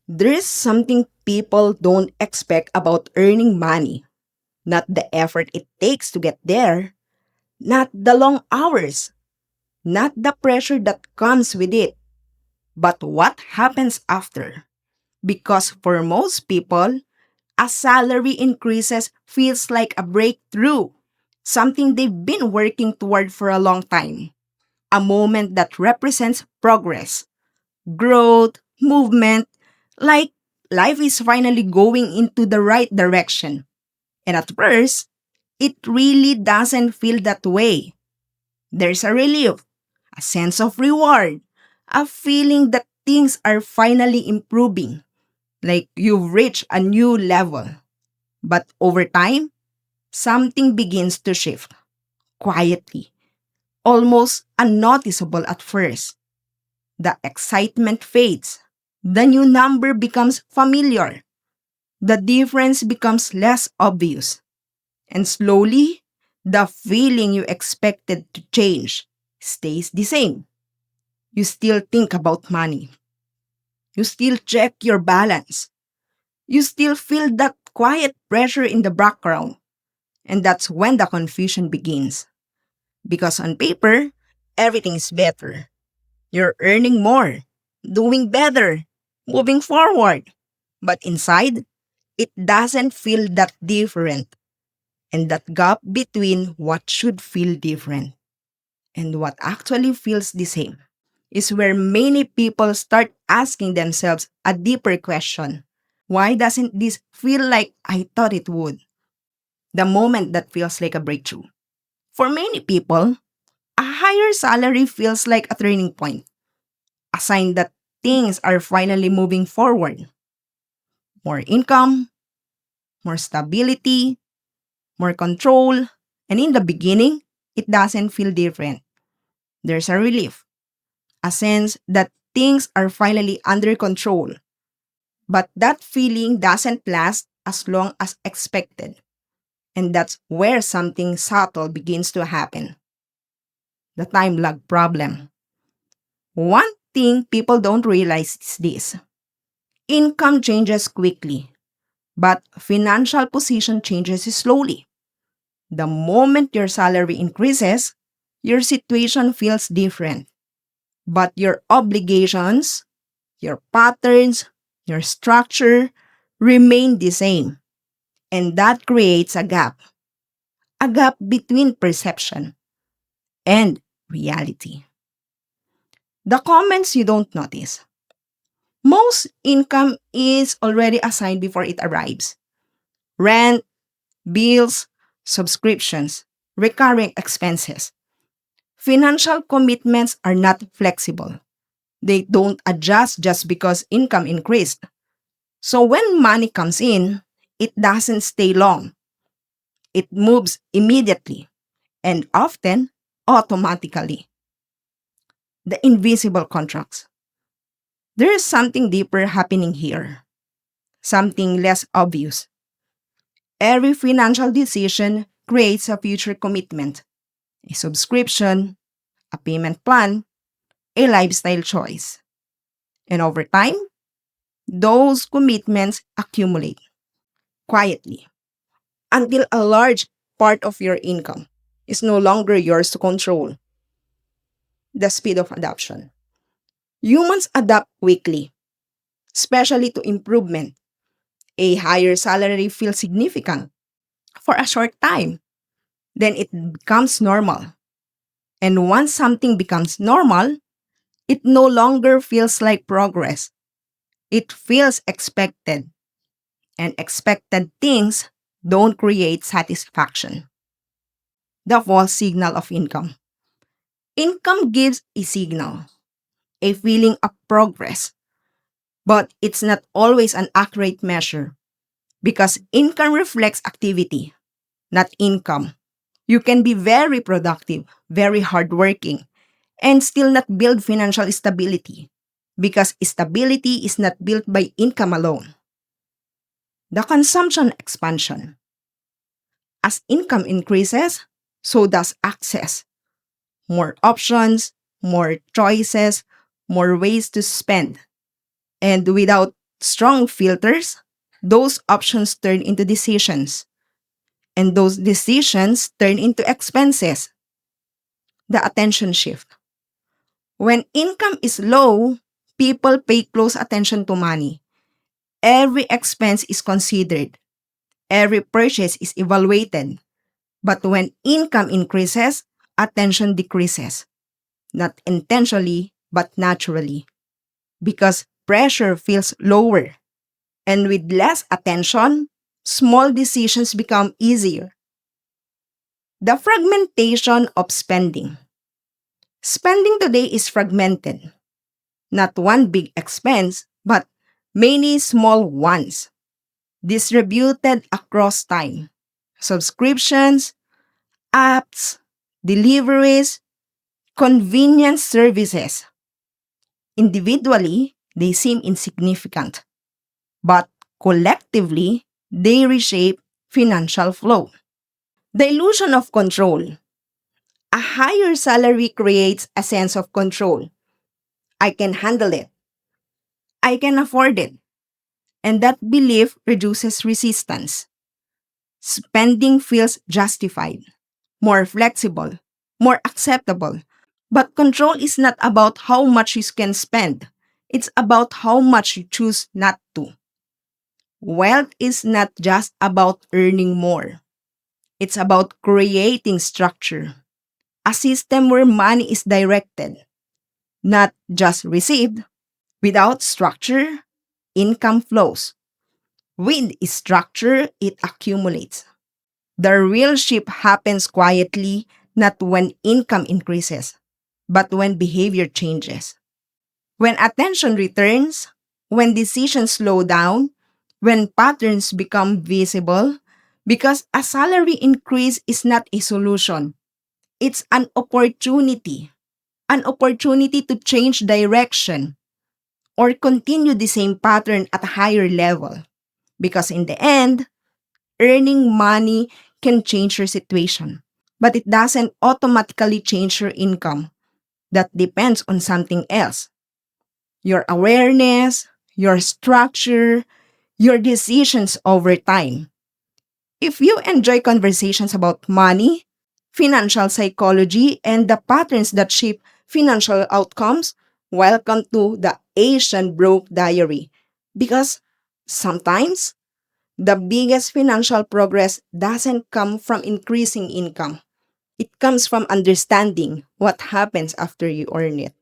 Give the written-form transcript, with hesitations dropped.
There's something people don't expect about earning money. Not the effort it takes to get there, not the long hours, not the pressure that comes with it, but what happens after. Because for most people, a salary increases feels like a breakthrough, something they've been working toward for a long time, a moment that represents progress, growth, movement, like life is finally going into the right direction. And at first, it really doesn't feel that way. There's a relief, a sense of reward, a feeling that things are finally improving, like you've reached a new level. But over time, something begins to shift quietly, almost unnoticeable at first. The excitement fades. The new number becomes familiar. The difference becomes less obvious. And slowly, the feeling you expected to change stays the same. You still think about money. You still check your balance. You still feel that quiet pressure in the background. And that's when the confusion begins. Because on paper, everything is better. You're earning more, doing better, moving forward. But inside, it doesn't feel that different. And that gap between what should feel different and what actually feels the same is where many people start asking themselves a deeper question. Why doesn't this feel like I thought it would? The moment that feels like a breakthrough. For many people, a higher salary feels like a turning point, a sign that things are finally moving forward. More income, more stability, more control, and in the beginning, it doesn't feel different. There's a relief, a sense that things are finally under control. But that feeling doesn't last as long as expected. And that's where something subtle begins to happen, the time lag problem. One thing people don't realize is this: income changes quickly, but financial position changes slowly. The moment your salary increases, your situation feels different. But your obligations, your patterns, your structure remain the same. And that creates a gap between perception and reality. The comments you don't notice. Most income is already assigned before it arrives. Rent, bills, subscriptions, recurring expenses. Financial commitments are not flexible. They don't adjust just because income increased. So when money comes in, it doesn't stay long. It moves immediately and often automatically. The invisible contracts. There is something deeper happening here, something less obvious. Every financial decision creates a future commitment, a subscription, a payment plan, a lifestyle choice. And over time, those commitments accumulate quietly until a large part of your income is no longer yours to control. The speed of adoption. Humans adapt quickly, especially to improvement. A higher salary feels significant for a short time, then it becomes normal. And once something becomes normal, it no longer feels like progress. It feels expected, and expected things don't create satisfaction. The false signal of income. Income gives a signal, a feeling of progress, but it's not always an accurate measure because income reflects activity, not income. You can be very productive, very hardworking, and still not build financial stability because stability is not built by income alone. The consumption expansion. As income increases, so does access. More options, more choices, more ways to spend. And without strong filters, those options turn into decisions. And those decisions turn into expenses. The attention shift. When income is low, people pay close attention to money. Every expense is considered. Every purchase is evaluated. But when income increases, attention decreases. Not intentionally, but naturally. Because pressure feels lower. And with less attention, small decisions become easier. The fragmentation of spending. Spending today is fragmented. Not one big expense, but many small ones, distributed across time. Subscriptions, apps, deliveries, convenience services. Individually, they seem insignificant, but collectively, they reshape financial flow. The illusion of control. A higher salary creates a sense of control. I can handle it. I can afford it. And that belief reduces resistance. Spending feels justified, more flexible, more acceptable. But control is not about how much you can spend. It's about how much you choose not to. Wealth is not just about earning more. It's about creating structure. A system where money is directed, not just received. Without structure, income flows. With structure, it accumulates. The real shift happens quietly, not when income increases, but when behavior changes. When attention returns, when decisions slow down, when patterns become visible, because a salary increase is not a solution, it's an opportunity to change direction or continue the same pattern at a higher level. Because in the end, earning money can change your situation, but it doesn't automatically change your income. That depends on something else: your awareness, your structure, your decisions over time. If you enjoy conversations about money, financial psychology, and the patterns that shape financial outcomes, welcome to the Asian Broke Diary. Because sometimes the biggest financial progress doesn't come from increasing income. It comes from understanding what happens after you earn it.